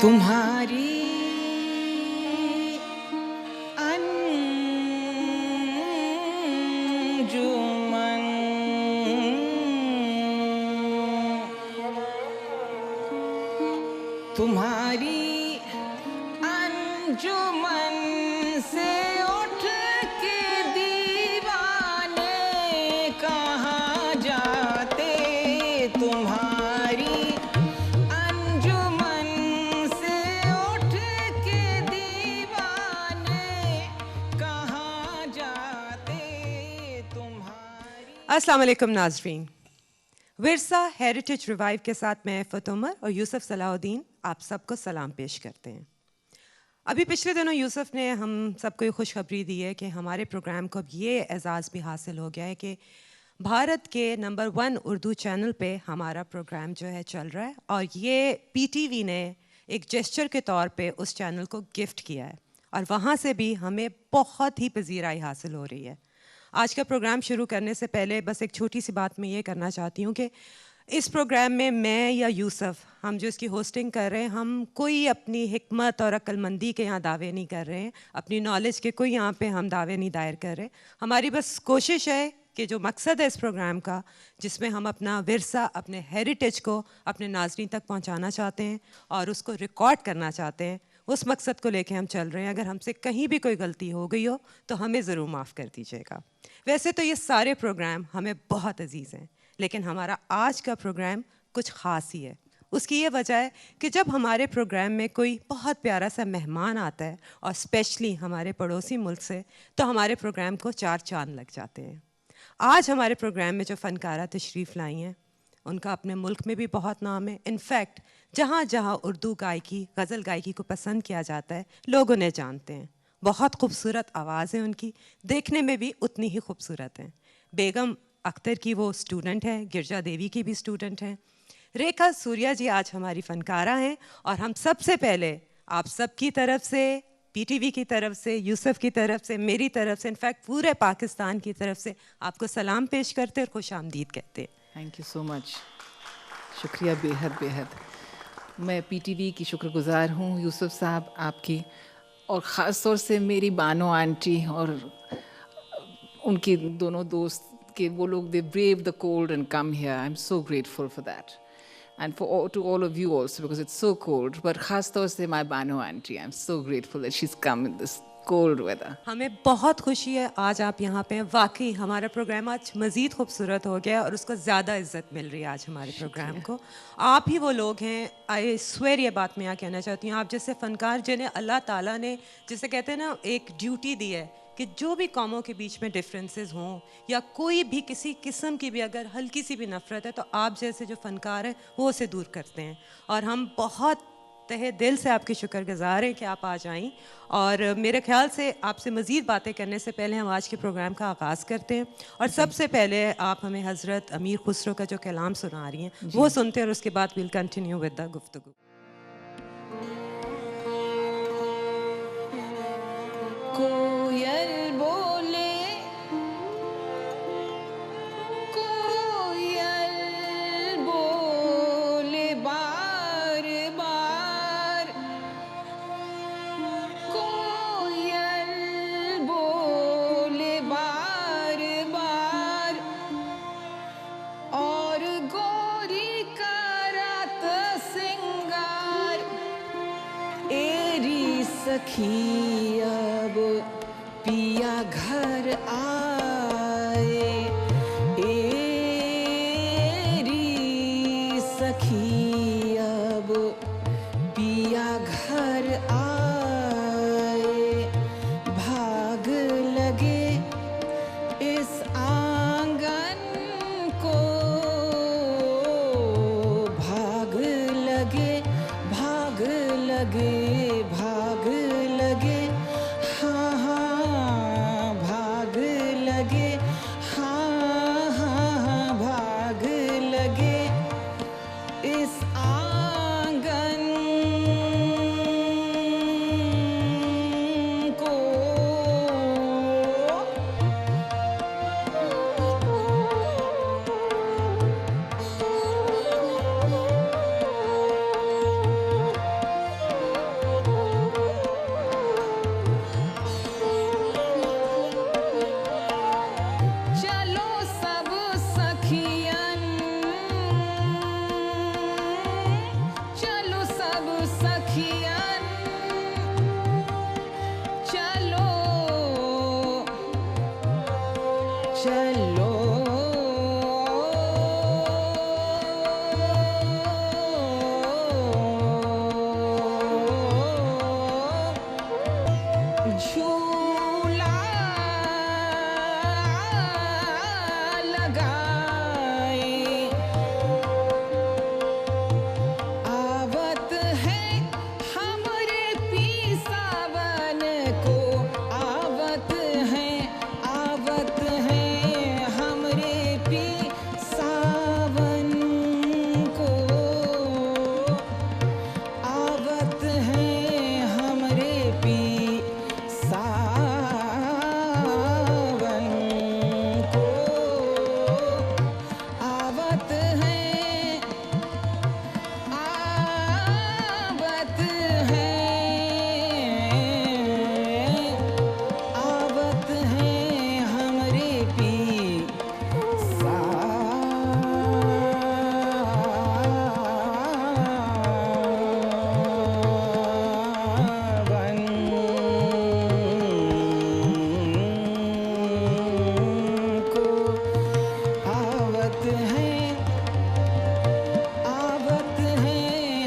तुम्हारी अंजुमन तुम्हारी अंजुमन से उठ के दीवाने कहाँ जाते। तुम्हारी अंजुमन से उठ के दीवाने कहाँ जाते। तुम्हारी अस्सलाम वालेकुम नाज़रीन। विरसा हेरिटेज रिवाइव के साथ मैं फ़त उमर और यूसुफ सलाहुद्दीन आप सबको सलाम पेश करते हैं। अभी पिछले दिनों यूसुफ ने हम सबको ये खुशखबरी दी है कि हमारे प्रोग्राम को अब ये एज़ाज़ भी हासिल हो गया है कि भारत के नंबर 1 उर्दू चैनल पे हमारा प्रोग्राम जो है चल रहा है और ये पीटीवी ने एक जेस्चर के तौर पे उस चैनल को गिफ्ट किया है और वहाँ से भी हमें बहुत ही पजीराई हासिल हो रही है। आज का प्रोग्राम शुरू करने से पहले बस एक छोटी सी बात मैं ये करना चाहती हूँ कि इस प्रोग्राम में मैं या यूसुफ हम जो इसकी होस्टिंग कर रहे हैं, हम कोई अपनी हिकमत और अक्लमंदी के यहाँ दावे नहीं कर रहे हैं, अपनी नॉलेज के कोई यहाँ पे हम दावे नहीं दायर कर रहे। हमारी बस कोशिश है कि जो मकसद है इस प्रोग्राम का, जिसमें हम अपना विरसा, अपने हेरिटेज को अपने नाज़रीन तक पहुँचाना चाहते हैं और उसको रिकॉर्ड करना चाहते हैं, उस मकसद को लेके हम चल रहे हैं। अगर हमसे कहीं भी कोई गलती हो गई हो तो हमें ज़रूर माफ़ कर दीजिएगा। वैसे तो ये सारे प्रोग्राम हमें बहुत अजीज़ हैं, लेकिन हमारा आज का प्रोग्राम कुछ ख़ास ही है। उसकी ये वजह है कि जब हमारे प्रोग्राम में कोई बहुत प्यारा सा मेहमान आता है और स्पेशली हमारे पड़ोसी मुल्क से, तो हमारे प्रोग्राम को 4 चाँद लग जाते हैं। आज हमारे प्रोग्राम में जो फ़नकारा तशरीफ़ लाई हैं, उनका अपने मुल्क में भी बहुत नाम है। इनफैक्ट जहाँ जहाँ उर्दू गायकी, गज़ल गायकी को पसंद किया जाता है, लोग उन्हें जानते हैं। बहुत खूबसूरत आवाज़ है उनकी, देखने में भी उतनी ही खूबसूरत हैं। बेगम अख्तर की वो स्टूडेंट हैं, गिरजा देवी की भी स्टूडेंट हैं। रेखा सूर्या जी आज हमारी फ़नकारा हैं और हम सबसे पहले आप सब की तरफ से, पीटीवी की तरफ से, यूसुफ की तरफ से, मेरी तरफ से, इनफैक्ट पूरे पाकिस्तान की तरफ से आपको सलाम पेश करते और खुश आमदीद कहते हैं। थैंक यू सो मच, शुक्रिया बेहद बेहद। मैं पीटीवी की शुक्रगुज़ार हूँ यूसुफ साहब आपकी, और ख़ास तौर से मेरी बानो आंटी और उनके दोनों दोस्त के वो लोग, they brave the cold and come here. I am so grateful for that and to all of you also, because it's so cold. But ख़ास तौर से my Bano aunty, I'm so grateful that she's come in this cold weather. हमें बहुत खुशी है आज आप यहाँ पे हैं। वाकई हमारा प्रोग्राम आज मज़ीद खूबसूरत हो गया और उसको ज़्यादा इज्जत मिल रही है आज हमारे प्रोग्राम को। आप ही वो लोग हैं, आई स्वेर ये बात मैं यहाँ कहना चाहती हूँ, आप जैसे फ़नकार जिन्हें अल्लाह ताला ने, जिसे कहते हैं ना, एक ड्यूटी दी है कि जो भी कौमों के बीच में डिफरेंसेस हों या कोई भी किसी किस्म की भी अगर हल्की सी भी नफ़रत है, तो आप जैसे जो फ़नकार हैं वो उसे दूर करते हैं। और हम बहुत तहे दिल से आपके शुक्रगुज़ार हैं कि आप आज आईं। और मेरे ख्याल से आपसे मज़ीद बातें करने से पहले हम आज के प्रोग्राम का आगाज़ करते हैं। और सबसे पहले आप हमें हज़रत अमीर खुसरो का जो कलाम सुना रही हैं वो सुनते हैं और उसके बाद विल कंटिन्यू विद द गुफ्तगू। कोयल बोले, कोयल बोले बार बार, कोयल बोले बार बार, और गोरी का रात सिंगार, एरी सखी अब चलो झूला लगाए आवत है हमरे पी सावन को आवत है हमरे पी सावन को आवत है हमरे पी सावन को आवत है हमरे पी सावन को आवत है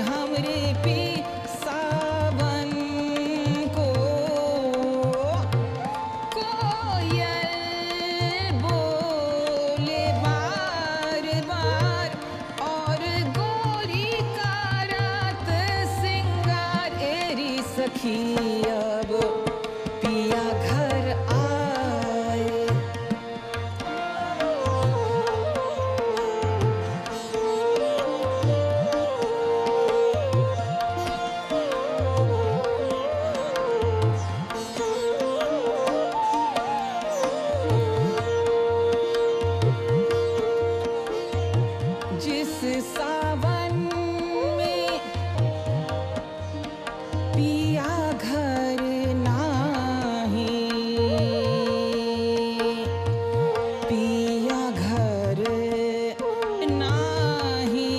हमरे पी सावन को कोयल बोले बार बार और गोरी का रात सिंगार एरी सखी अब पिया घर आए जिस सावन में पिया घर नाही पिया घर नाही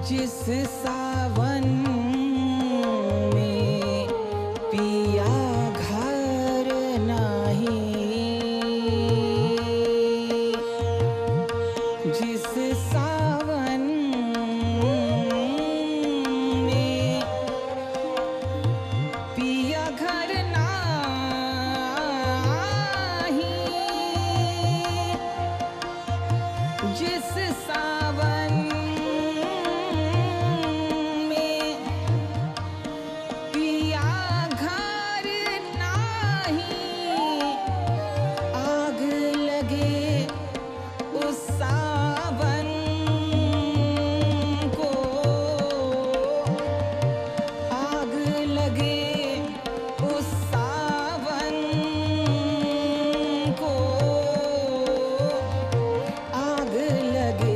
जिस सावन में पिया घर नाही जिस सावन में पिया घर नाही जिस सावन में पिया घर नाही आग लगे उस सावन को आग लगे उस सावन को आग लगे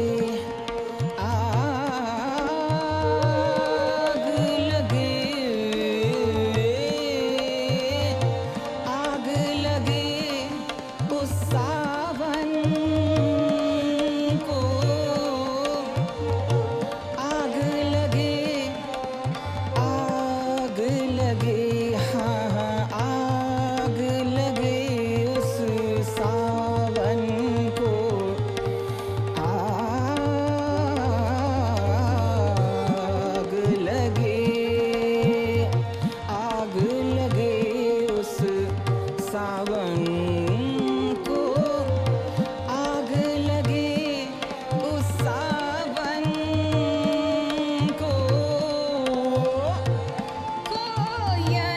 आग लगे उस सावन को आग लगे हाँ आग लगे उस सावन को आग लगे उस सावन को आग लगे उस सावन को कोयल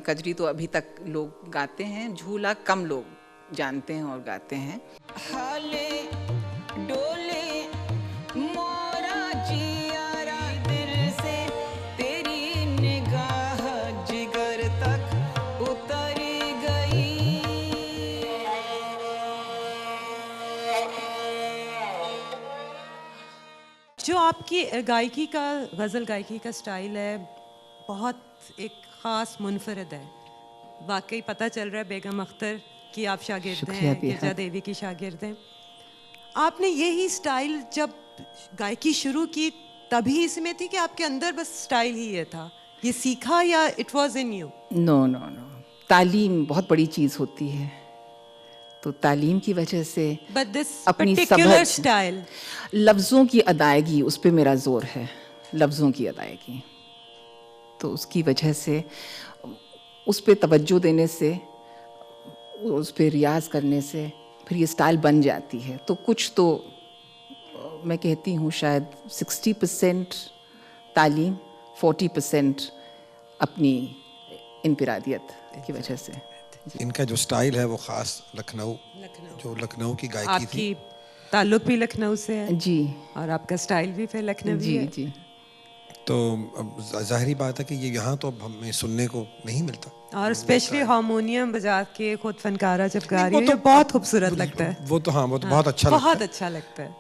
कजरी तो अभी तक लोग गाते हैं, झूला कम लोग जानते हैं और गाते हैं। हाले डोले मोरा जियारा दिल से तेरी निगाह जिगर तक उतर गई। जो आपकी गायकी का, गज़ल गायकी का स्टाइल है, बहुत एक ख़ास मुनफरद है। वाकई पता चल रहा है बेगम अख्तर कि आप शागिर्द शुक्रिया हैं, बेहद। गिरजा देवी की शागिर्द हैं। आपने यही स्टाइल जब गायकी शुरू की तभी इसमें थी कि आपके अंदर बस स्टाइल ही ये था, ये सीखा या it was in you? No no no, तालीम बहुत बड़ी चीज़ होती है, तो तालीम की वजह से बट दिस अपनी पर्टिकुलर समझ, स्टाइल, लफ्ज़ों की अदायगी, उस पे मेरा जोर है, लफ्ज़ों की अदायगी। तो उसकी वजह से उस पे तवज्जो देने से, उस पे रियाज़ करने से फिर ये स्टाइल बन जाती है। तो कुछ तो मैं कहती हूँ शायद 60% तालीम, 40% अपनी इनफिरादियत की वजह से। इनका जो स्टाइल है वो ख़ास लखनऊ, जो लखनऊ की गायकी थी। आपकी ताल्लुक भी लखनऊ से है जी और आपका स्टाइल भी फिर लखनवी जी है। जी। तो अब ज़ाहिरी बात है कि ये यहाँ तो अब हमें सुनने को नहीं मिलता। और स्पेशली हारमोनियम बजा के खुद फनकारा जब गा रही वो है, तो ये बहुत खूबसूरत लगता है। वो तो हाँ, वो तो बहुत अच्छा लगता बहुत है। अच्छा लगता है।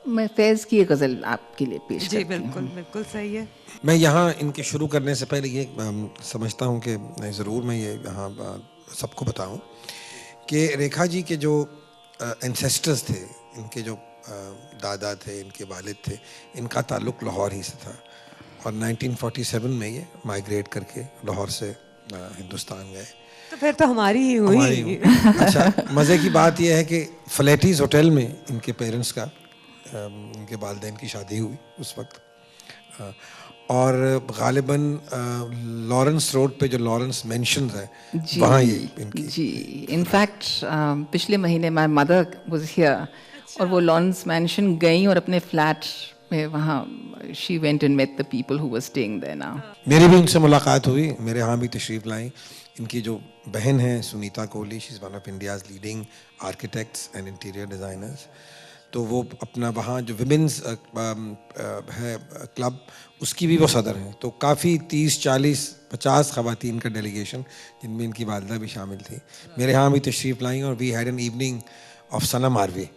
मैं फैज़ की एक गज़ल आपके लिए पेश जी करती हूँ। बिल्कुल बिल्कुल सही है। मैं यहाँ इनके शुरू करने से पहले ये समझता हूँ कि ज़रूर मैं ये यहाँ सबको बताऊँ कि रेखा जी के जो एंसेस्टर्स थे, इनके जो दादा थे, इनके वालिद थे, इनका ताल्लुक़ लाहौर ही से था और 1947 में ये माइग्रेट करके लाहौर से हिंदुस्तान गए। तो फिर तो हमारी ही हमारी हुई। अच्छा, मज़े की बात यह है कि फ्लैटीज़ होटल में इनके पेरेंट्स का, इनके वालिदैन की शादी हुई उस वक्त, और गालिबन लॉरेंस रोड पे जो लॉरेंस मेंशन है वहाँ ये इनकी। जी, इनफैक्ट पिछले महीने माय मदर वाज हियर और वो लॉरेंस मैंशन गई और अपने फ्लैट में वहाँ she went and met the people who were staying there now. मेरी भी इनसे मुलाकात हुई, मेरे यहाँ भी तशरीफ़ लाई। इनकी जो बहन है Sunita Kohli, she is one of India's leading architects and interior designers. तो वो अपना वहाँ जो विमेंस है क्लब, उसकी भी वो सदर हैं। तो काफ़ी 30, 40, 50 ख़वातीन का डेलीगेशन, जिनमें इनकी वालदा भी शामिल थी, मेरे यहाँ भी तशरीफ़ लाई और we had an evening of Sanam Marvi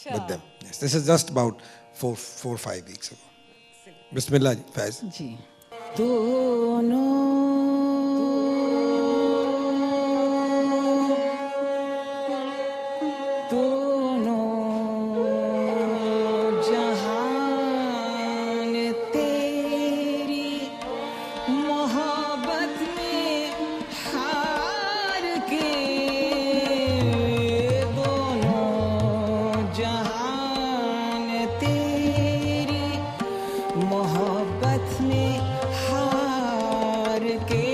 with them. This is just about 4-5 weeks ago. बिस्मिल्लाह जी, फैज़ जी। जहान तेरी मोहब्बत में हार के, दोनों जहान तेरी मोहब्बत में हार के,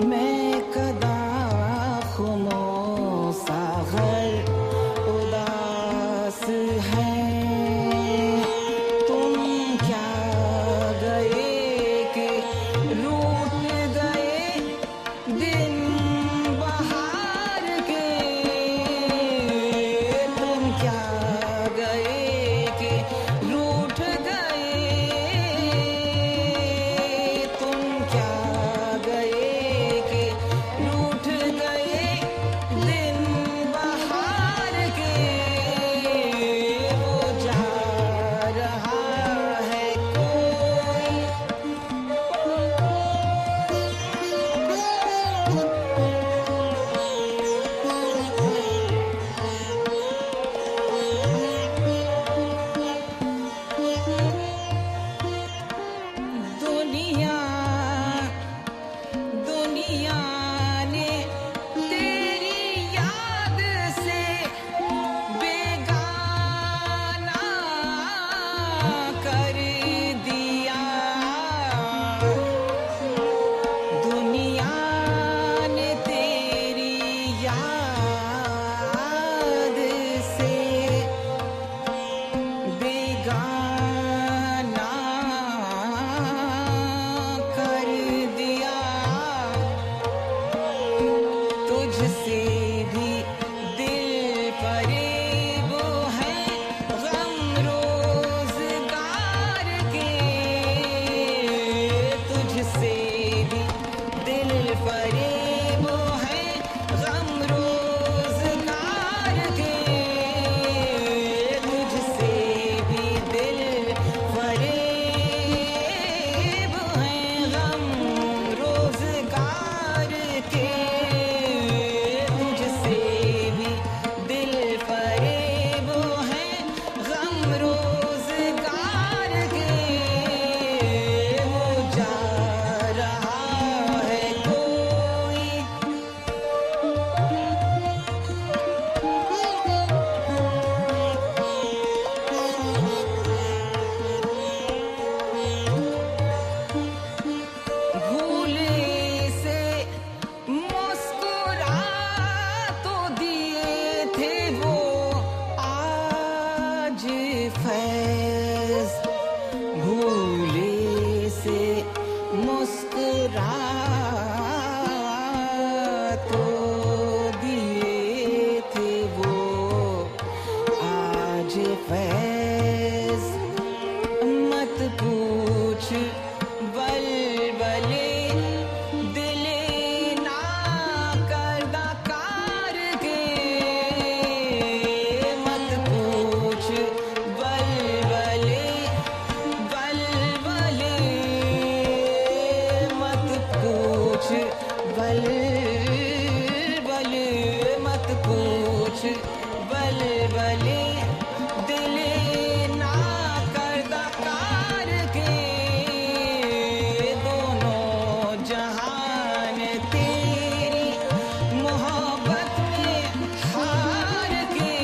मैं कदा खुमोसा घर उदास है तुम क्या गए कि रूठ गए दिन बहार के तुम क्या गए कि रूठ गए तुम क्या गए कि रूठ गए दिन बहार के वो जा रहा है कोई दुनिया दुनिया ने तेरी याद से बेगाना कर दिया दुनिया ने तेरी याद से बेगाना कर दिया तुझसे भी दिल फरेब है गम रोजगार के तुझसे भी दिल फरेब है गम रोजगार के तुझसे भी दिल फरेब है गम रोजगार के तुझसे भी दिल फरेब है गम रोजगार के वो जा रहा है कोई भूले से मुस्कुरा तो दिए थे वो आज फैज भूले से मुस्कुरा तो दिए थे वो आज फैज मत पूछ बलबले दिले ना करदा कार के मत पूछ बलबले बलबले मत पूछ बलबले मत पूछ बलबले दिले ना करदा कार के दोनों जहान तेरी मोहब्बत में हार के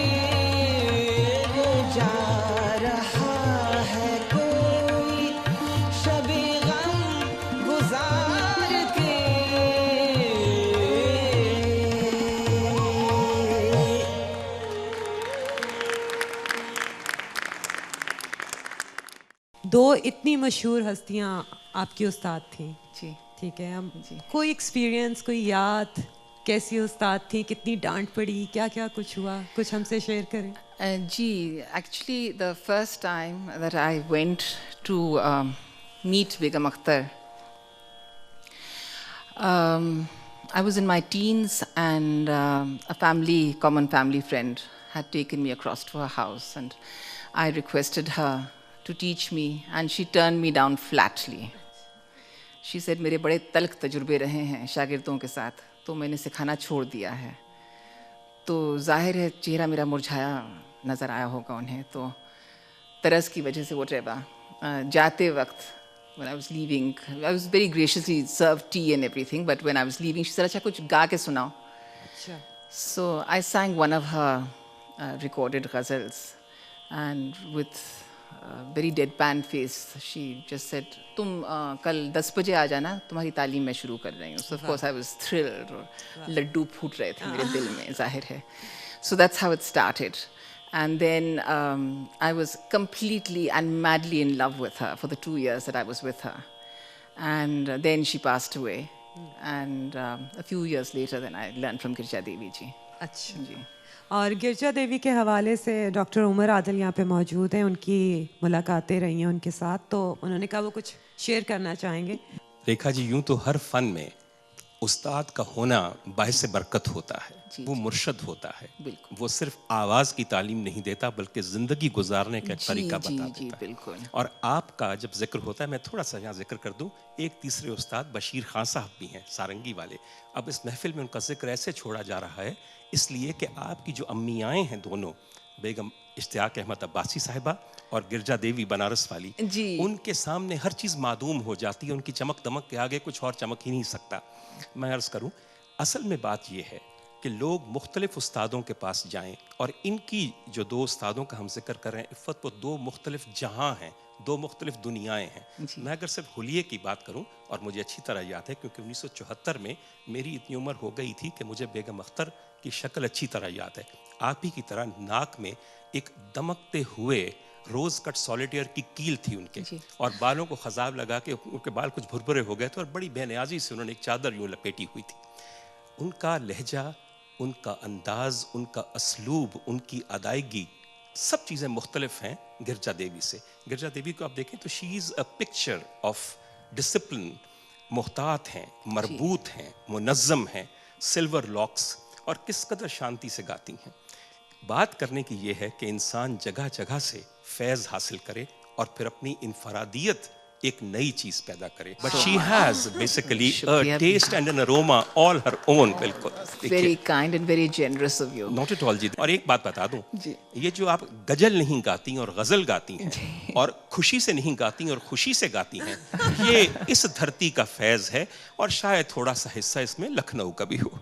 वो जा रहा है कोई शबे गम गुजार के दो इतनी मशहूर हस्तियां आपकी उस्ताद थी जी ठीक है हम जी। कोई एक्सपीरियंस कोई याद कैसी उस्ताद थी कितनी डांट पड़ी क्या क्या कुछ हुआ कुछ हमसे शेयर करें जी actually the first time that I went to meet Begum Akhtar I was in my teens and a common family friend had taken me across to her house and I requested her to teach me and she turned me down flatly. She said मेरे बड़े तल्ख तजुर्बे रहे हैं शागिर्दों के साथ तो मैंने सिखाना छोड़ दिया है तो जाहिर है चेहरा मेरा मुरझाया नज़र आया होगा उन्हें तो तरस की वजह से वो जाते वक्त when I was leaving I was very graciously served tea and everything but when I was leaving she said अच्छा कुछ गा के सुनाओ so I sang one of her recorded ghazals and with very deadpan face. She just said, "तुम कल 10 बजे आ जाना, तुम्हारी तालीम मैं शुरू कर रही हूँ." So of course I was thrilled, और लड्डू फूट रहे थे मेरे दिल में, जाहिर है. So that's how it started. And then I was completely and madly in love with her for the 2 years that I was with her. And then she passed away. And a few years later, then I learned from Girija Devi ji. अच्छा जी. और गिरजा देवी के हवाले से doctor Umar Adil यहाँ पे मौजूद हैं, उनकी मुलाकातें रही हैं उनके साथ, तो उन्होंने कहा वो कुछ शेयर करना चाहेंगे. रेखा जी, यूं तो हर फन में उस्ताद का होना बाइस बरकत होता है. जी, वो जी. मुर्शद होता है. बिल्कुल. वो सिर्फ आवाज की तालीम नहीं देता बल्कि जिंदगी गुजारने का जी, तरीका जी, बता जी, देता है. बिल्कुल. और आपका जब जिक्र होता है, मैं थोड़ा सा यहाँ जिक्र कर दूं, एक तीसरे उस्ताद बशीर खान साहब भी हैं, सारंगी वाले. अब इस महफिल में उनका जिक्र ऐसे छोड़ा जा रहा है इसलिए कि आपकी जो अम्मियाएं हैं दोनों, बेगम इश्तियाक अहमद अब्बासी साहिबा और गिरजा देवी बनारस वाली, जी. उनके सामने हर चीज़ मादूम हो जाती है. उनकी चमक दमक के आगे कुछ और चमक ही नहीं सकता. मैं अर्ज़ करूं, असल में बात यह है कि लोग मुख्तलिफ उस्तादों के पास जाएं, और इनकी जो 2 उस्तादों का हम जिक्र कर रहे हैं इफ़्फ़त, वो 2 मुख्तलिफ जहां हैं, 2 मुख्तलिफ दुनियाएं हैं. मैं अगर सिर्फ हुलिये की बात करूं, और मुझे अच्छी तरह याद है क्योंकि 1974 में मेरी इतनी उम्र हो गई थी कि मुझे बेगम अख्तर की शक्ल अच्छी तरह याद है. आप ही की तरह नाक में एक दमकते हुए रोज कट सॉलिटेयर की कील थी उनके, और बालों को खजाब लगा के उनके बाल कुछ भुरभुरे हो गए थे, और बड़ी बेनियाजी से उन्होंने एक चादर यूं लपेटी हुई थी. उनका लहजा, उनका अंदाज, उनका असलूब, उनकी अदायगी, सब चीज़ें मुख्तलिफ हैं गिरजा देवी से. गिरजा देवी को आप देखें तो she is a picture of discipline. मुहतात हैं, मरबूत हैं, मुनज़्ज़म हैं, सिल्वर लॉक्स, और किस कदर शांति से गाती हैं. बात करने की ये है कि इंसान जगह जगह से फैज़ हासिल करे और फिर अपनी इनफरादियत एक नई चीज पैदा करे. But she has basically a taste and an aroma all her own. बिल्कुल. Very kind and very generous of you. Not at all जी. और एक बात बता दूं, जी. ये जो आप गजल नहीं गाती और गजल गाती हैं, और खुशी से नहीं गाती और खुशी से गाती हैं, ये इस धरती का फैज है, और शायद थोड़ा सा हिस्सा इसमें लखनऊ का भी हो.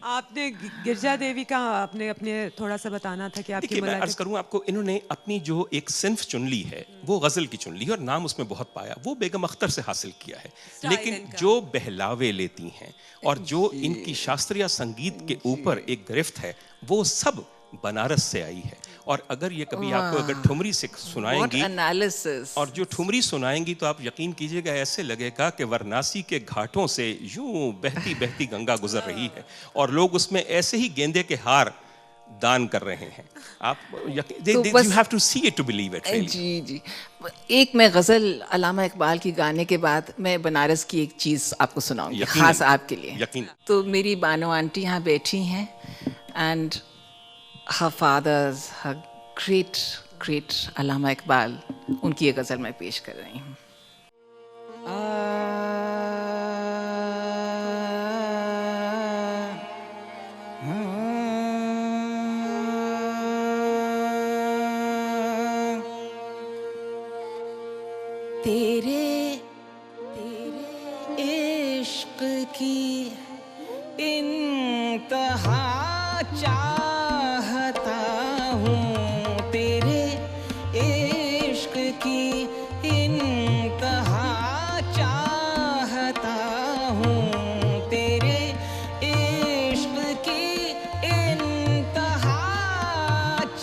आपने गिरजा देवी का अपने अपने थोड़ा सा बताना था कि आपकी देखिए, मैं अर्ज मुलाकात. करूं आपको, इन्होंने अपनी जो एक सिंफ चुन ली है वो गजल की चुन ली है, और नाम उसमें बहुत पाया, वो बेगम अख्तर से हासिल किया है. लेकिन जो बहलावे लेती हैं और जो इनकी शास्त्रीय संगीत के ऊपर एक गिरफ्त है, वो सब बनारस से आई है. और अगर ये कभी आपको अगर ठुमरी से सुनाएंगी, और जो ठुमरी सुनाएंगी, तो आप यकीन कीजिएगा ऐसे लगेगा कि वाराणसी के घाटों से यूं बहती बहती गंगा गुजर रही है, और लोग उसमें ऐसे ही गेंदे के हार दान कर रहे हैं. आप you have to see it to believe it. Really. जी जी. एक मैं गज़ल अल्लामा इकबाल की गाने के बाद मैं बनारस की एक चीज़ आपको सुनाऊंगी, खास आपके लिए. यकीन. तो मेरी बानो आंटी यहाँ बैठी हैं, and her father's, her great अल्लामा इकबाल, उनकी ये गज़ल मैं पेश कर रही हूँ. तेरे इश्क की इंतहा चाहता हूँ, तेरे इश्क की इंतहा चाहता हूँ, तेरे इश्क की इंतहा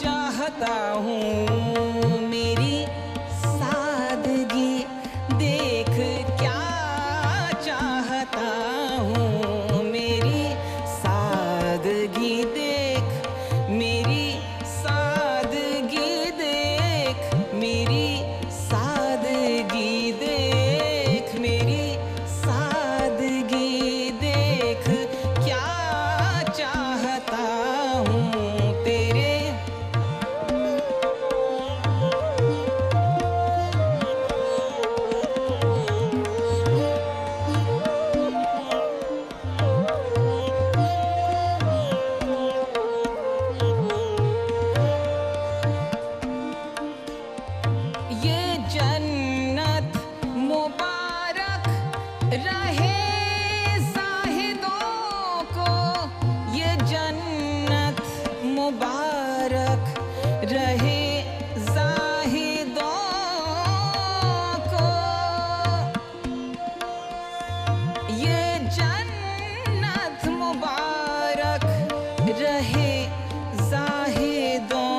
चाहता हूँ. मेरी सादगी देख क्या चाहता हूँ, मेरी सादगी देख, मेरी सादगी देख, मेरी सादगी देख, मेरी सादगी देख क्या चाहता हूँ. तेरे जन्नत मुबारक रहे जाहिदों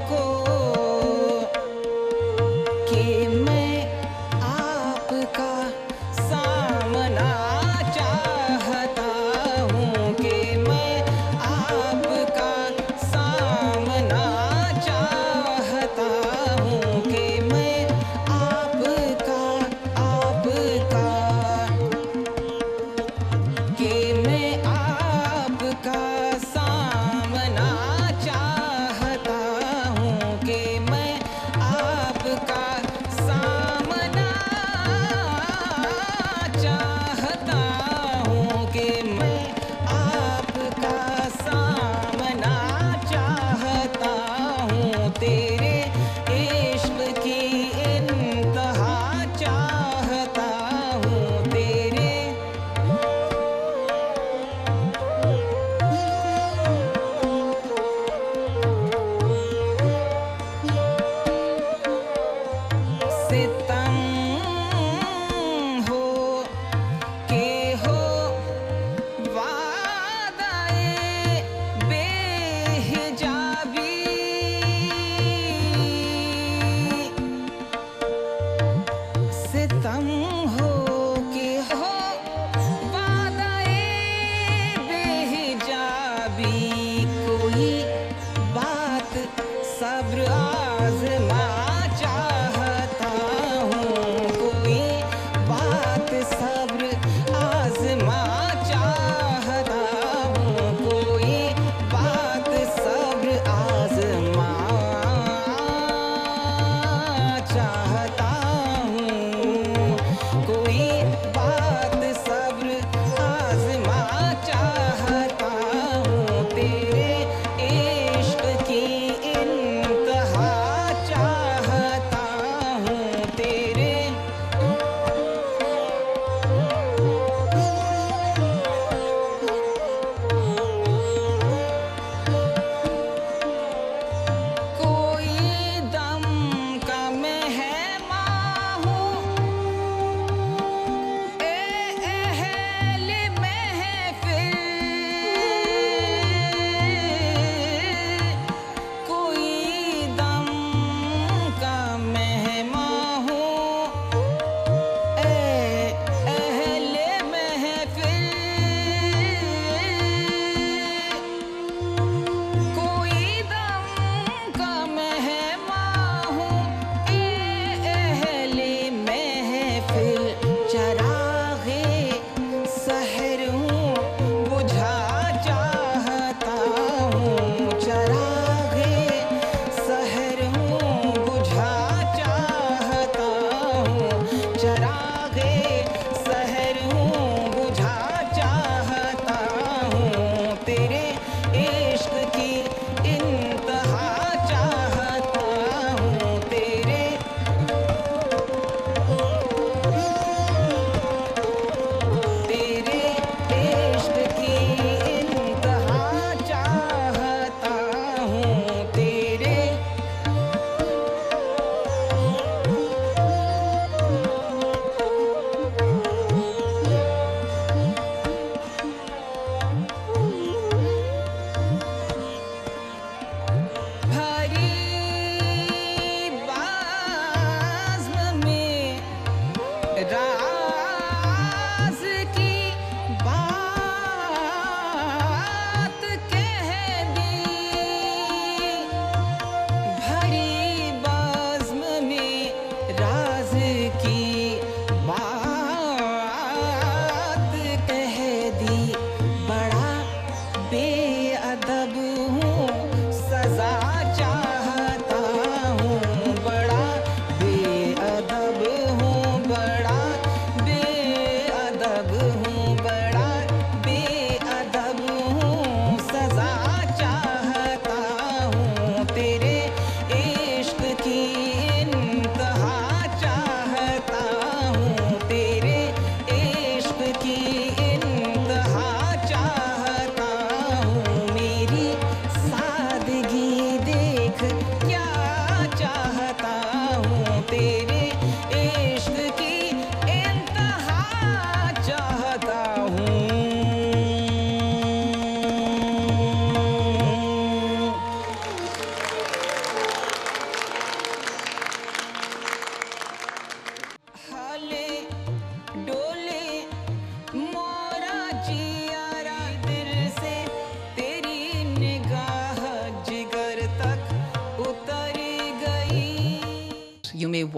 को कि मैं आपका सामना चाहता हूँ, कि मैं आपका सामना चाहता हूँ, कि मैं आपका कि मैं आपका सामना चाहता हूँ, कि मैं आपका सामना चाहता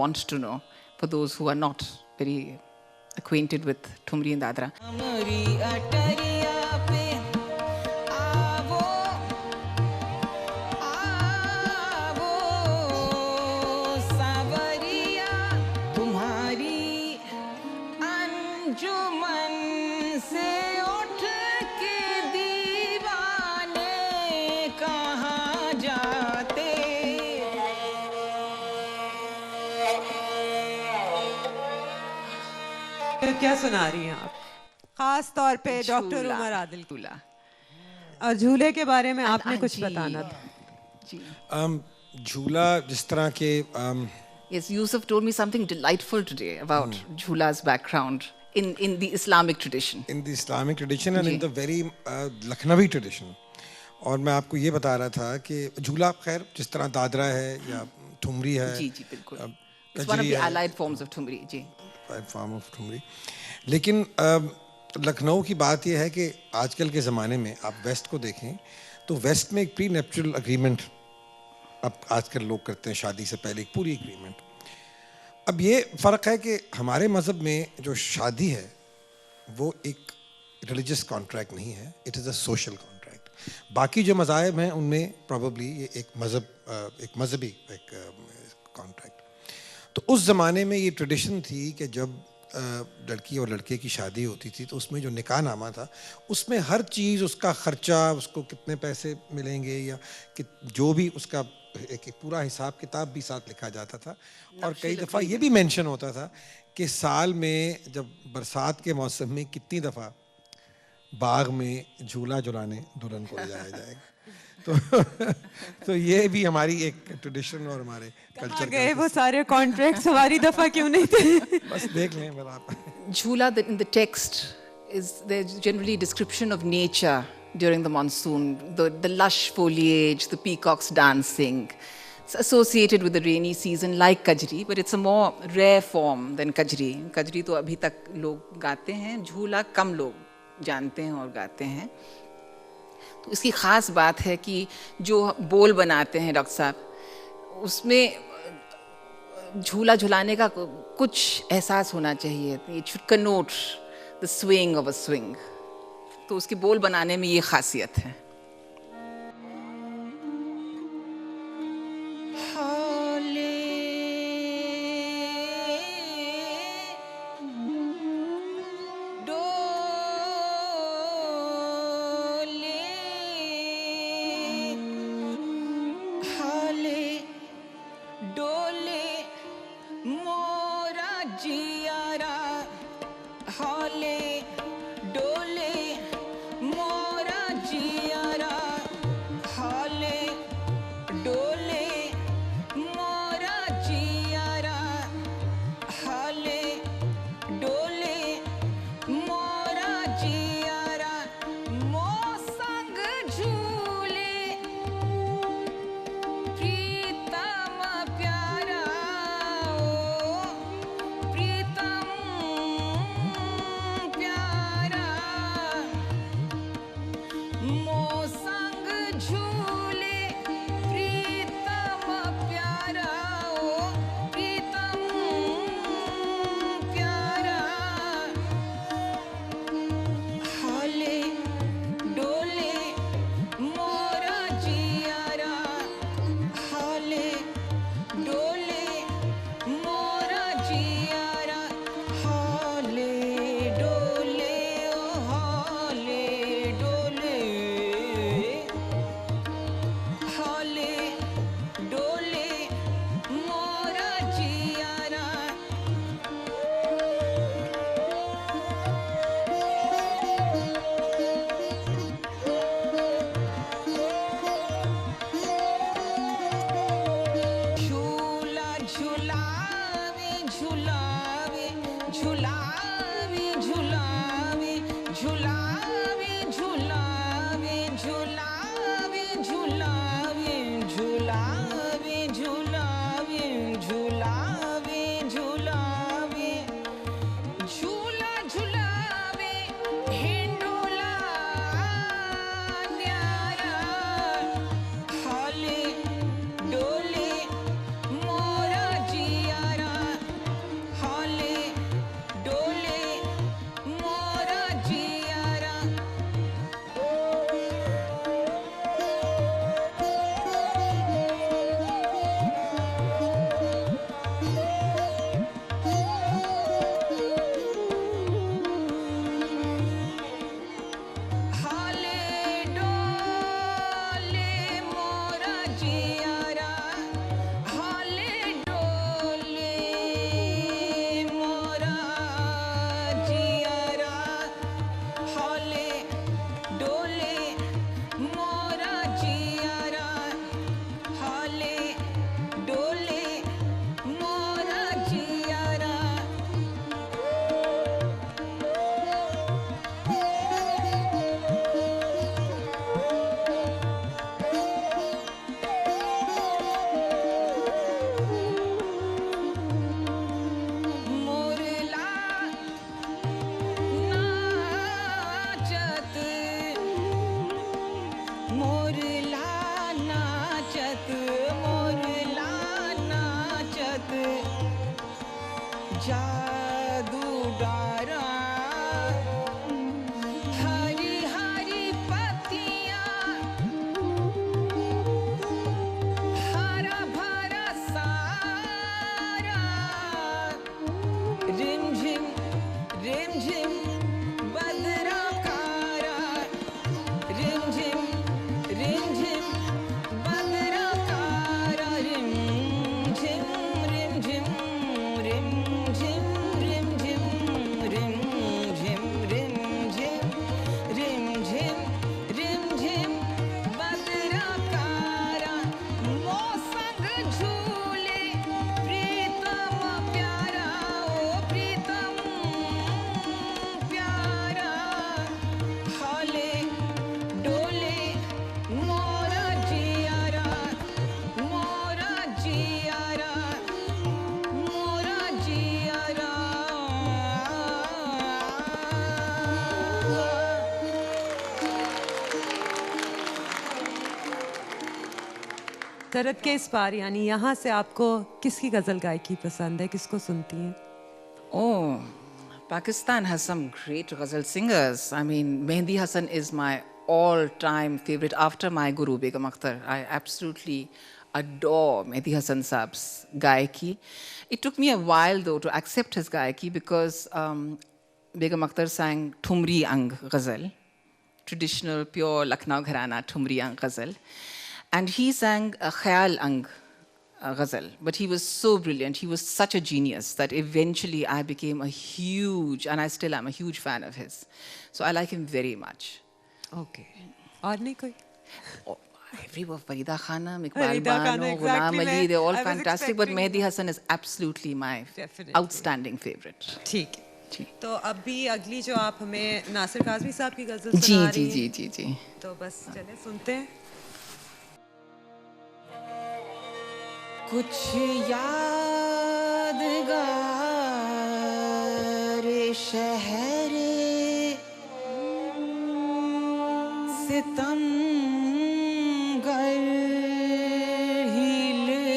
want to know for those who are not very acquainted with Thumri and Dadra. हमारी अटरिया पे आवो आवो सावरिया तुम्हारी अंजुमन से उठ के दीवाने कहाँ जाते क्या सुना रही हैं आप? खास तौर पे डॉक्टर झूला, उमर आदिल की। झूला। और झूले के बारे में आपने कुछ जी, बताना था। जी। झूला जिस तरह के Yes, Yusuf told me something delightful today about Jhula's background in the Islamic tradition. In the Islamic tradition and in the very Lucknowi tradition. और मैं आपको ये बता रहा था कि झूला खैर जिस तरह दादरा है या ठुमरी है, जी जी बिल्कुल। It's one of kajri the है, allied forms of Thumri. जी। Form of Thumri. लेकिन लखनऊ की बात यह है कि आजकल के ज़माने में आप वेस्ट को देखें तो वेस्ट में एक प्री नेप्चुरल अग्रीमेंट अब आजकल लोग करते हैं, शादी से पहले एक पूरी एग्रीमेंट। अब ये फ़र्क है कि हमारे मज़हब में जो शादी है वो एक रिलीजियस कॉन्ट्रैक्ट नहीं है, it is a social contract. बाकी जो मज़ाहिब हैं उनमें प्रॉबली ये एक मज़हबी कॉन्ट्रैक्ट। तो उस ज़माने में ये ट्रेडिशन थी कि जब लड़की और लड़के की शादी होती थी तो उसमें जो निकाह नामा था उसमें हर चीज़, उसका ख़र्चा, उसको कितने पैसे मिलेंगे या कि जो भी उसका एक पूरा हिसाब किताब भी साथ लिखा जाता था। और कई दफ़ा ये भी मेंशन होता था कि साल में जब बरसात के मौसम में कितनी दफ़ा बाग में झूला झुलाने दुल्हन को ले जाया जाएगा। तो ये भी हमारी एक ट्रेडिशन और हमारे कल्चर गए वो सारे कॉन्ट्रैक्ट्स हमारी दफा क्यों नहीं थे? बस देख लें अगर आप। Jhula in the text is there's generally description of nature during the monsoon, the lush foliage, the peacocks dancing. It's associated with the rainy season like Kajri, but it's a more rare form than Kajri. Kajri तो अभी तक लोग गाते हैं, झूला कम लोग जानते हैं और गाते हैं। तो इसकी ख़ास बात है कि जो बोल बनाते हैं डॉक्टर साहब, उसमें झूला झुलाने का कुछ एहसास होना चाहिए। It should Connaught the swing of a swing. तो उसके बोल बनाने में ये खासियत है। मोरा जियारा झिम बदरा कारा रिम झिम बदरा कारा रिम झिम रिम झिम रिम झिम रिम झिम रिम झिम रिम झिम रिम झिम रिम झिम बदरा कारा मौसंग झूले प्रीतम प्यारा ओ प्रीतम प्यारा हाले डोले मोरा जियारा मोरा जियारा मोरा जियारा सरहद के इस पार यानी यहाँ से आपको किसकी गज़ल गायकी पसंद है, किसको सुनती हैं? Oh, Pakistan has some great ghazal singers. I mean, Mehndi Hasan is my all-time favorite after my Guru Begum Akhtar. I absolutely adore Mehdi Hasan Saab's gaiki. It took me a while though to accept his gaiki because Begum Akhtar sang Thumri Ang ghazal, traditional pure Lucknow Gharana Thumri Ang ghazal. And he sang a Khayal Ang ghazal, but he was so brilliant. He was such a genius that eventually I became a huge, and I still am a huge fan of his. So I like him very much. Okay, और नहीं कोई? Oh, everyone, Farida Khanum, Iqbal Farida Khanum, Bano, exactly, Ghulam Ali, they're all I was fantastic. But expecting Mehdi Hasan is absolutely my Definitely. outstanding favorite. ठीक है। जी। तो अभी अगली जो आप हमें नासिर काज़मी साहब की गज़ल जी सुना जी रही जी हैं, जी जी तो बस चले सुनते हैं। कुछ यादगार शहरे सितम गर ही ले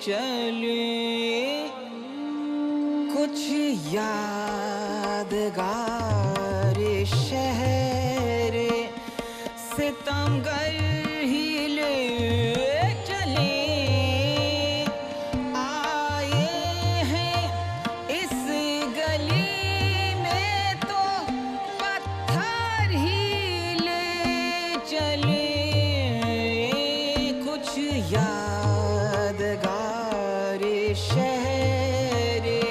चले कुछ यादगार शहरे सितम गर ही ले चले आए हैं इस गली में तो पत्थर ही ले चले कुछ यादगार शहरे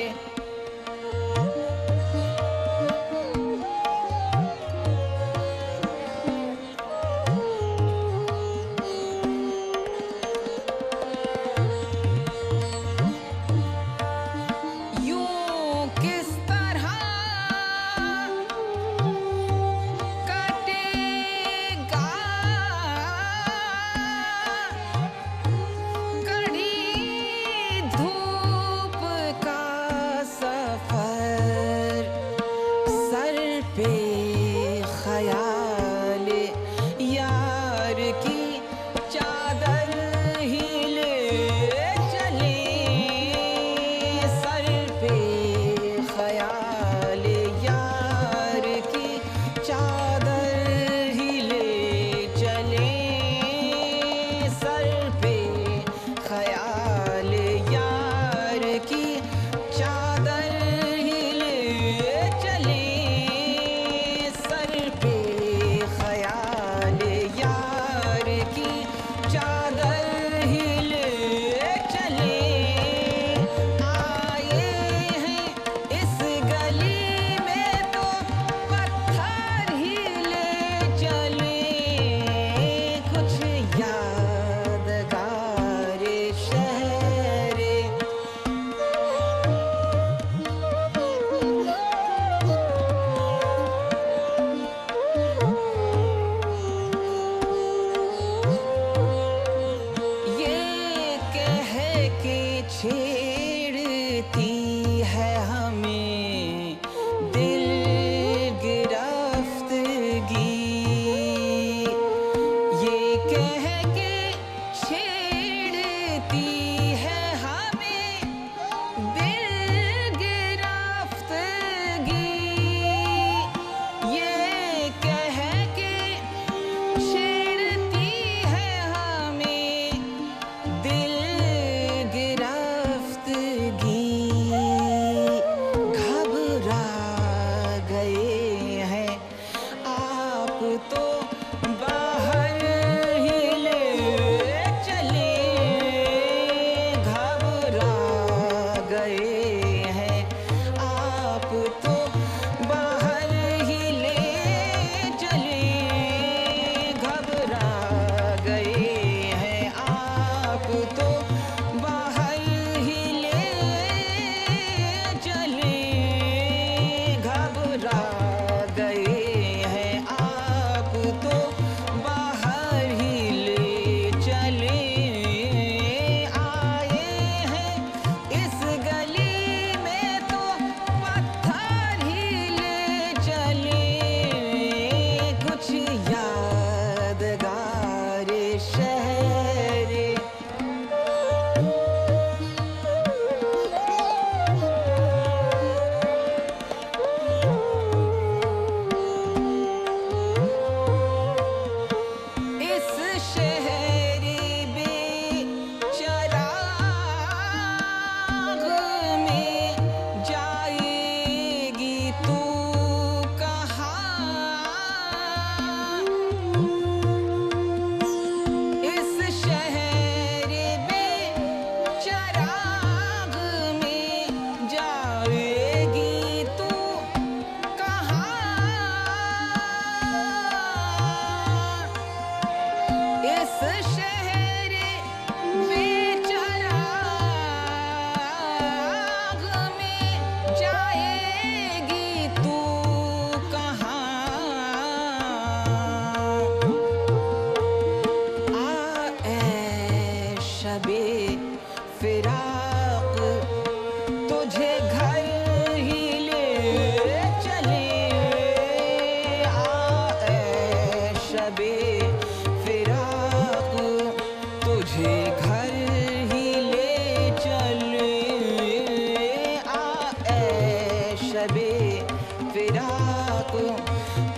फिराको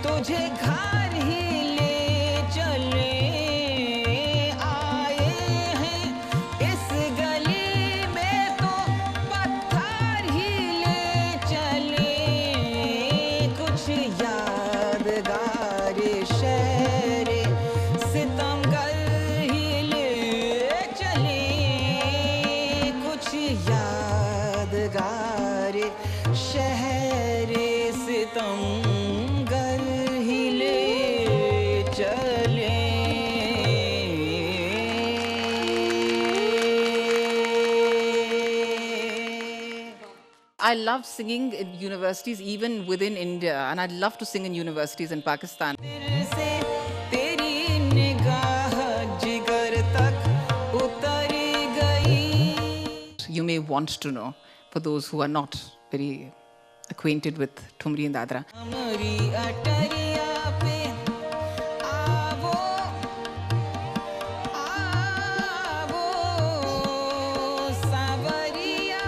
तुझे घर ही ले चले आए हैं इस गली में तो पत्थर ही ले चले कुछ यादगार शहर सितमगर ही ले चले कुछ यादगार शहर सितमगर ही ले चले I love singing in universities, even within India, and I'd love to sing in universities in Pakistan. दिल से तेरी निगाह जिगर तक उतर गई You may want to know, for those who are not very acquainted with Thumri and Dadra. हमारी अटरिया पे आवो आवो सावरिया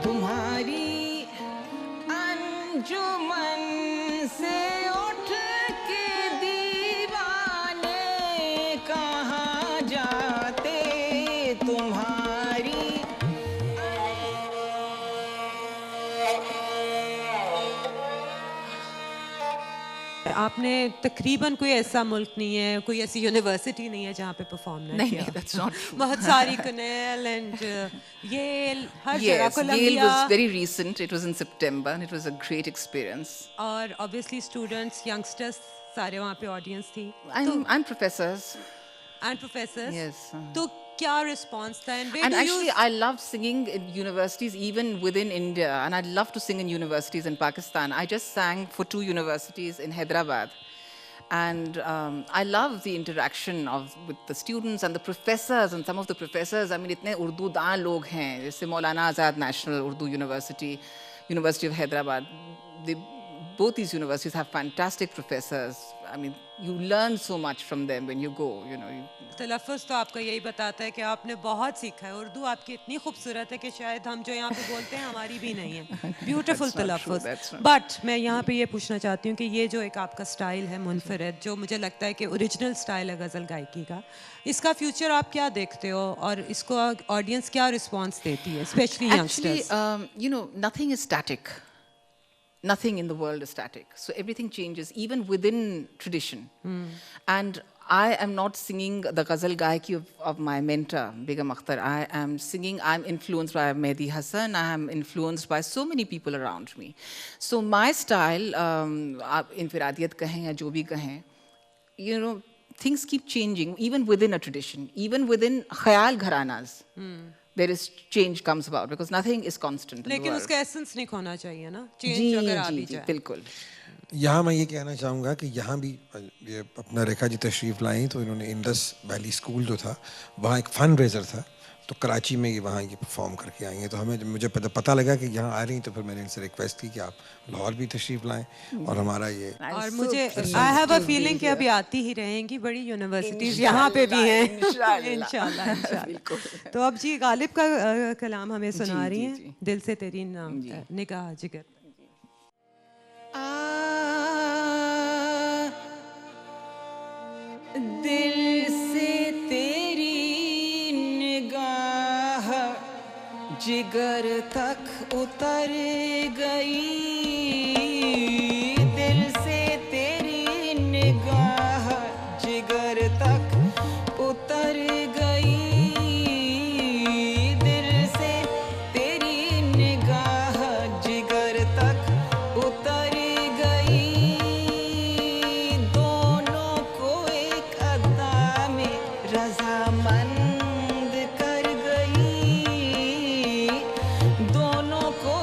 तुम्हारी अंजुमन से उठ के दीवाने कहाँ जाते तुम्हारी आपने तकरीबन कोई ऐसा मुल्क नहीं है, कोई ऐसी यूनिवर्सिटी नहीं है जहाँ पे परफॉर्म ना नहीं, किया नहीं, that's not true. बहुत सारी कनेल एंड येल हर जगह Yes, Yale Columbia was very recent. It was in September, and it was a great experience. और ऑब्वियसली स्टूडेंट्स यंगस्टर्स सारे वहाँ पे ऑडियंस थी And professors. And professors Yes. तो क्या रिस्पॉन्स था and And actually, I love singing in universities, even within India, and I'd love to sing in universities in Pakistan. I just sang for 2 universities in Hyderabad. And I love the interaction with the students and the professors. And some of the professors, I mean, itne Urdu daan log hain. Jaise Maulana Azad National Urdu University, University of Hyderabad. Both these universities have fantastic professors. I mean, you learn so much from them when you go, you know. तलफ़्फ़ुज़ तो आपका यही बताता है कि आपने बहुत सीखा है। उर्दू आपकी इतनी खूबसूरत है कि शायद हम जो यहाँ पे बोलते हैं हमारी भी नहीं है। ब्यूटीफुल तलफ़्फ़ुज़। बट मैं यहाँ पे ये पूछना चाहती हूँ कि ये जो एक आपका स्टाइल है मुनफरिद, जो मुझे लगता है कि ओरिजिनल स्टाइल है गज़ल गायकी का, इसका फ्यूचर आप क्या देखते हो और इसको ऑडियंस क्या रिस्पॉन्स देती है, specially youngsters? Actually, you know, nothing is static. Nothing in the world is static. So everything changes, even within tradition. And I am not singing the ghazal gaiki of my mentor, Begum Akhtar. I am singing, I'm influenced by Mehdi Hassan. I am influenced by so many people around me. So my style, आप इंफिरादियत कहें या जो भी कहें, you know, things keep changing, even within a tradition, even within khayal gharanas. There is change comes about because nothing is constant in the लेकिन world. उसका essence नहीं खोना चाहिए ना, जी चेंज अगर आ भी जी जाए। बिल्कुल। यहाँ मैं ये कहना चाहूँगा कि यहाँ भी ये अपना रेखा जी तशरीफ़ लाई तो इन्होंने इंडस वैली स्कूल जो था वहाँ एक फंड रेजर था, तो कराची में ये वहाँ ये परफॉर्म करके आई हैं। तो हमें मुझे पता लगा कि यहाँ आ रही तो फिर मैंने इनसे रिक्वेस्ट की कि आप लाहौर भी तशरीफ़ लाएं और हमारा ये और मुझे आई हैव अ फीलिंग कि अभी आती ही रहेंगी, बड़ी यूनिवर्सिटीज़ यहाँ पे भी हैं इंशाल्लाह इंशाल्लाह। तो अब जी गालिब का कलाम हमें सुना रही हैं, दिल से तेरी निगाह जिगर। दिल से तेरी निगाह जिगर तक उतर गई, दिल से तेरी निगाह जिगर तक उतर गई, दिल से तेरी निगाह जिगर तक उतर गई, दोनों को एक अदा में रज़ामंद कर गई, दोनों को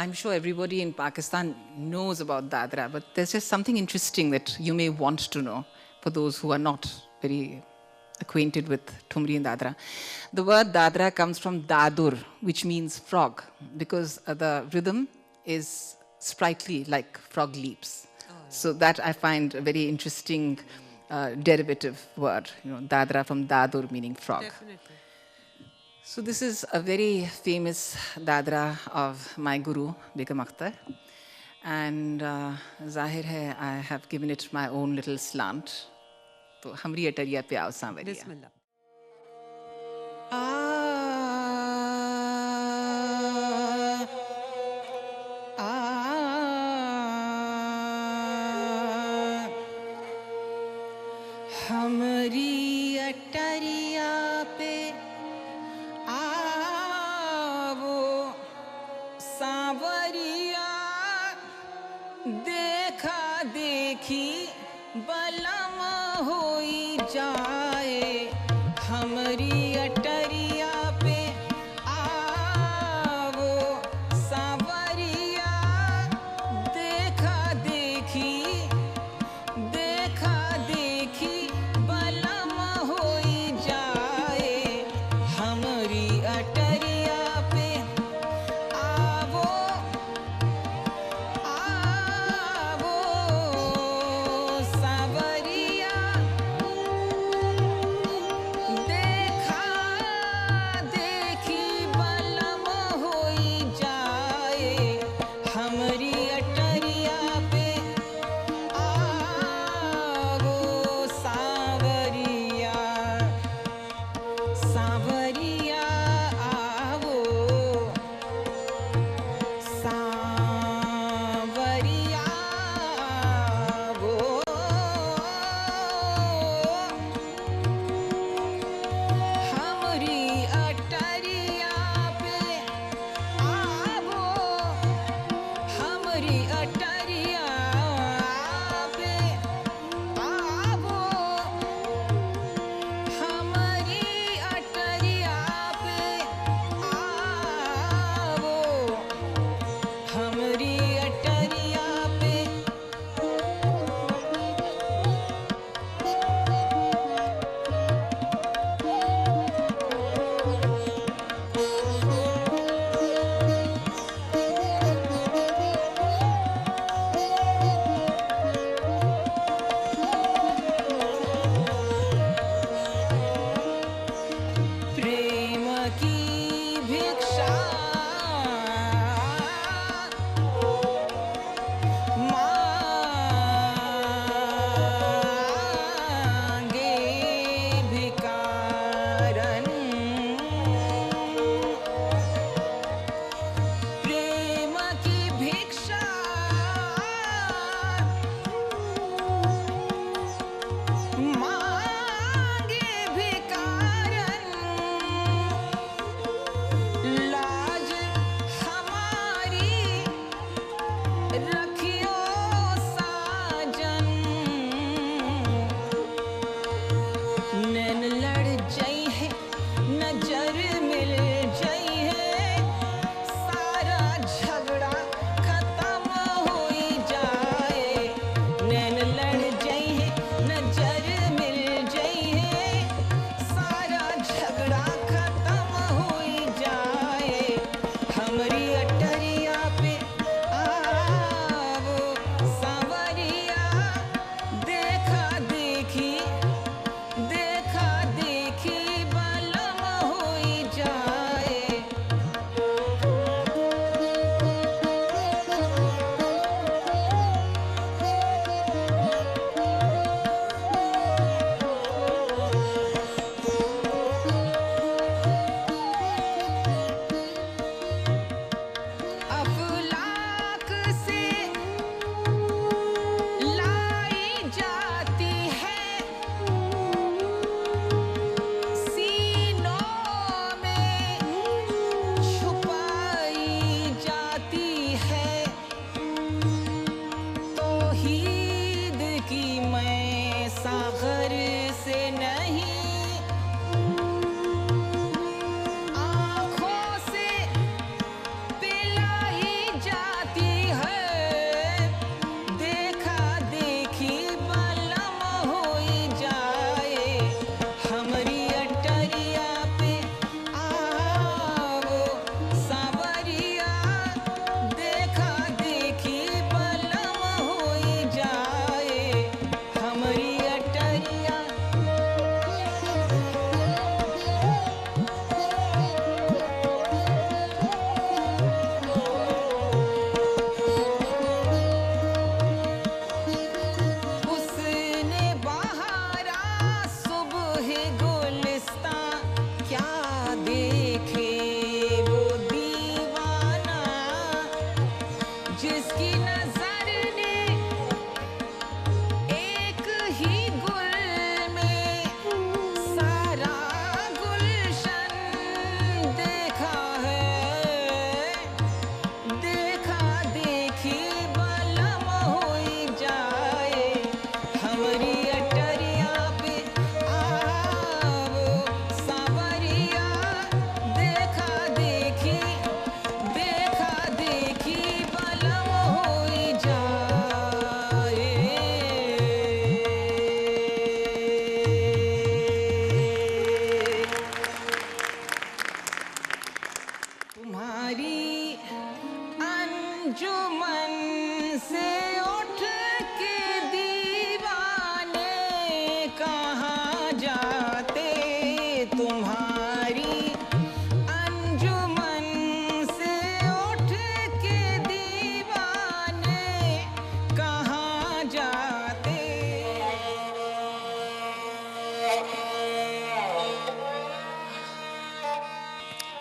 I'm sure everybody in Pakistan knows about Dadra, but there's just something interesting that you may want to know for those who are not very acquainted with Thumri and Dadra. The word Dadra comes from Dadur, which means frog, because the rhythm is sprightly, like frog leaps. So that I find a very interesting derivative word, Dadra from Dadur, meaning frog. Definitely. So this is a very famous Dadra of my guru, Begum Akhtar. And Zahir hai, I have given it my own little slant. तो हमरी अटरिया पे आओ सांवरिया बिस्मिल्लाह हमरी अटरिया पे आवो सांवरिया देखा देखी बलम होई जाए हमरी अटरिया पे आवो सांवरिया देखा देखी बलम होई जाए हमरी अटरिया पे आवो सांवरिया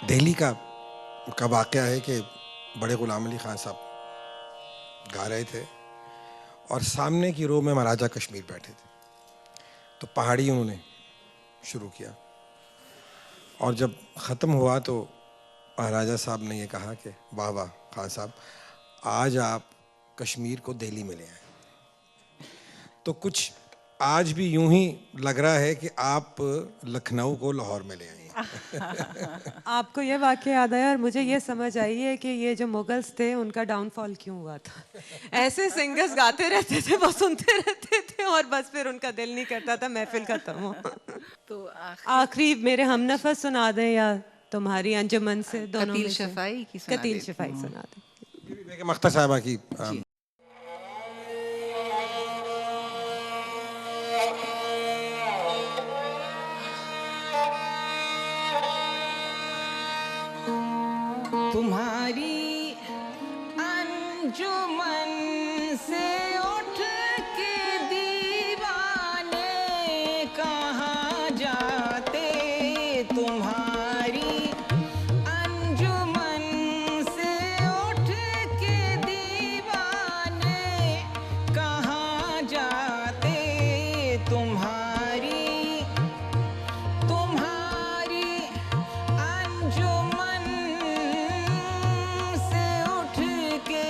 दिल्ली का वाक़या है कि बड़े ग़ुलाम अली ख़ान साहब गा रहे थे और सामने की रो में महाराजा कश्मीर बैठे थे, तो पहाड़ी उन्होंने शुरू किया और जब ख़त्म हुआ तो महाराजा साहब ने ये कहा कि वाह वाह खान साहब, आज आप कश्मीर को दिल्ली में ले आए। तो कुछ आज भी यूं ही लग रहा है कि आप लखनऊ को लाहौर में ले आई हैं। आपको ये वाक़या याद आया और मुझे ये समझ आई है कि ये जो मुगल्स थे उनका डाउनफॉल क्यों हुआ था। ऐसे सिंगर्स गाते रहते थे, वो सुनते रहते थे और बस फिर उनका दिल नहीं करता था महफिल खत्म हो। तो आखिरी मेरे हमनफस सुना दें या तुम्हारी अंजुमन से, दोनों कतील में से। शफ़ाई की सुना कतील देती शफ़ाई हूँ। सुना दें। ये मख्ता साहबा की तुम्हारी अंजुमन से उठ के दीवाने कहाँ जाते, तुम्हारी अंजुमन से उठ के दीवाने कहाँ जाते, तुम्हारी अंजुमन से उठ के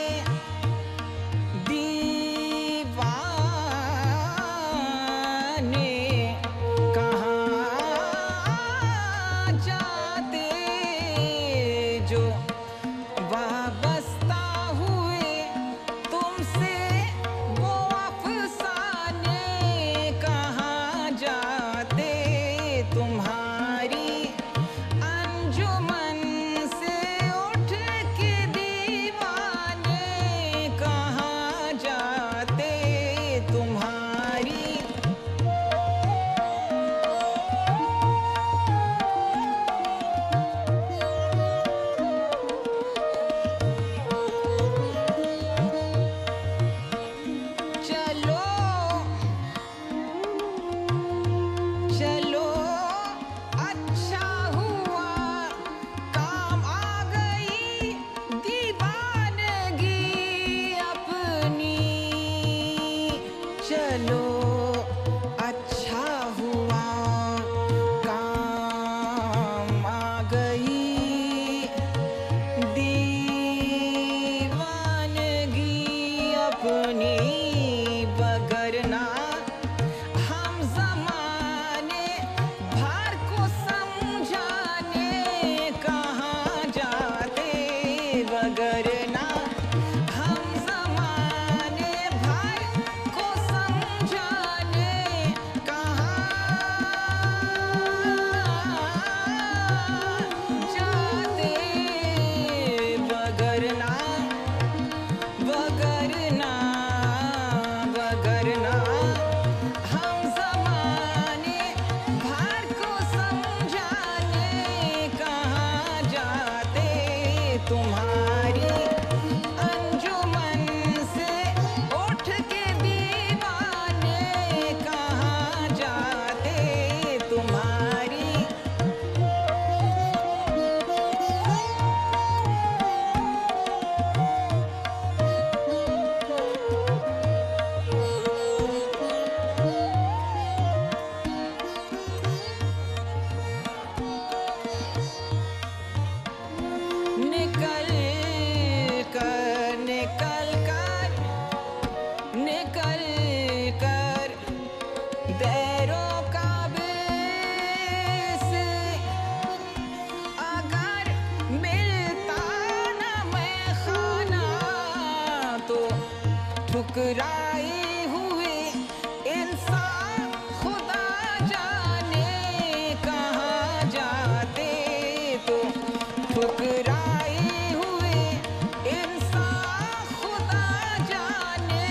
ठुकराए हुए इंसान खुदा जाने कहाँ जाते, तो ठुकराए हुए इंसान खुदा जाने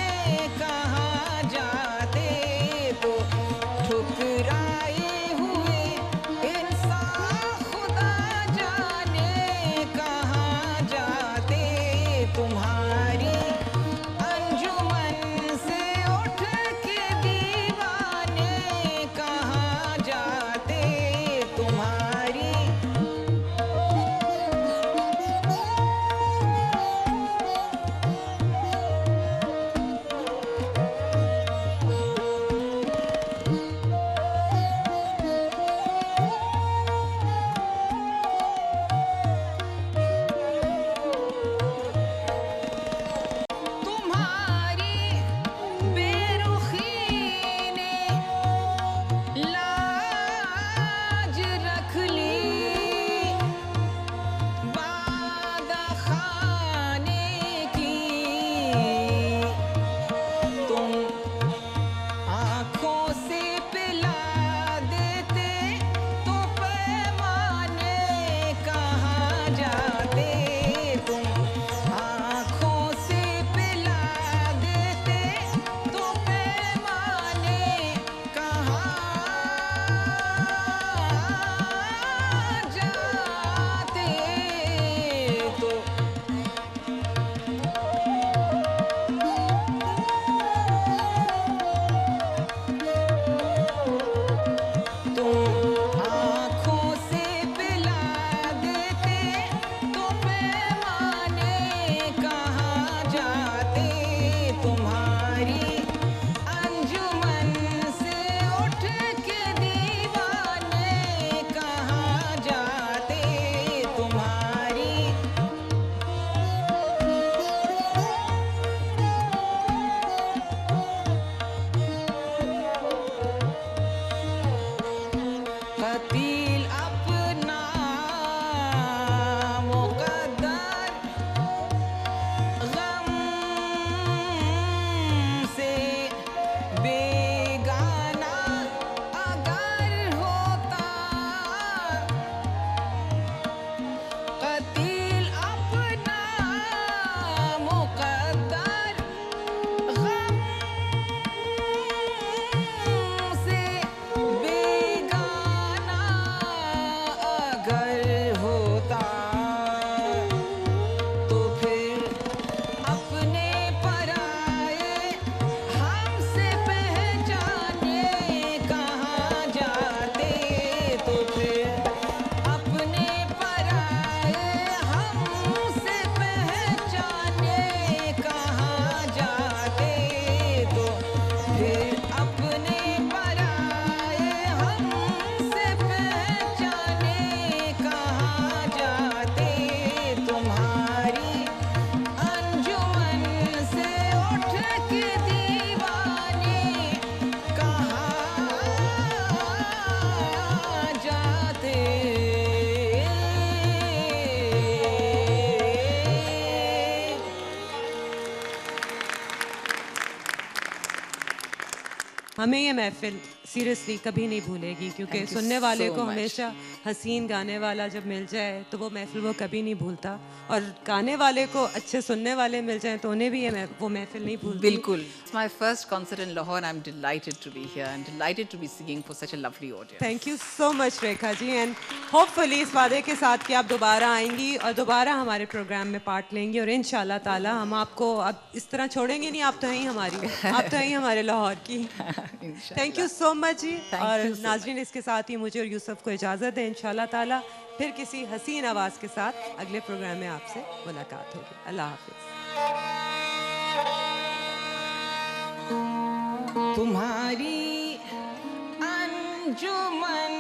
कहाँ जाते, तो ठुकराए हुए इंसान खुदा जाने कहाँ जाते। तुम्हारी अंजुमन से उठ के दीवाने कहाँ जाते, तुम्हारी हमें ये महफिल सीरियसली कभी नहीं भूलेगी, क्योंकि Thank you सुनने वाले so को much. हमेशा हसीन गाने वाला जब मिल जाए तो वो महफिल वो कभी नहीं भूलता, और गाने वाले को अच्छे सुनने वाले मिल जाएं तो उन्हें भी वो महफिल नहीं भूलती। बिल्कुल. It's my first concert in Lahore. I'm delighted to be here and delighted to be singing for such a lovely audience. Thank you so much Rekha ji, and hopefully इस वादे के साथ कि आप दोबारा आएंगी और दोबारा हमारे प्रोग्राम में पार्ट लेंगी, और इंशाल्लाह ताला हम आपको अब इस तरह छोड़ेंगे नहीं, आप तो हैं ही हमारी, आप तो हैं ही हमारे लाहौर की। Thank you so much ji. Thank और you so नाजरीन, इसके साथ ही मुझे और यूसुफ को इजाज़त दें। इंशाल्लाह ताला फिर किसी हसीन आवाज़ के साथ अगले प्रोग्राम में आपसे मुलाकात होगी। अल्लाह हाफिज़। तुम्हारी अंजुमन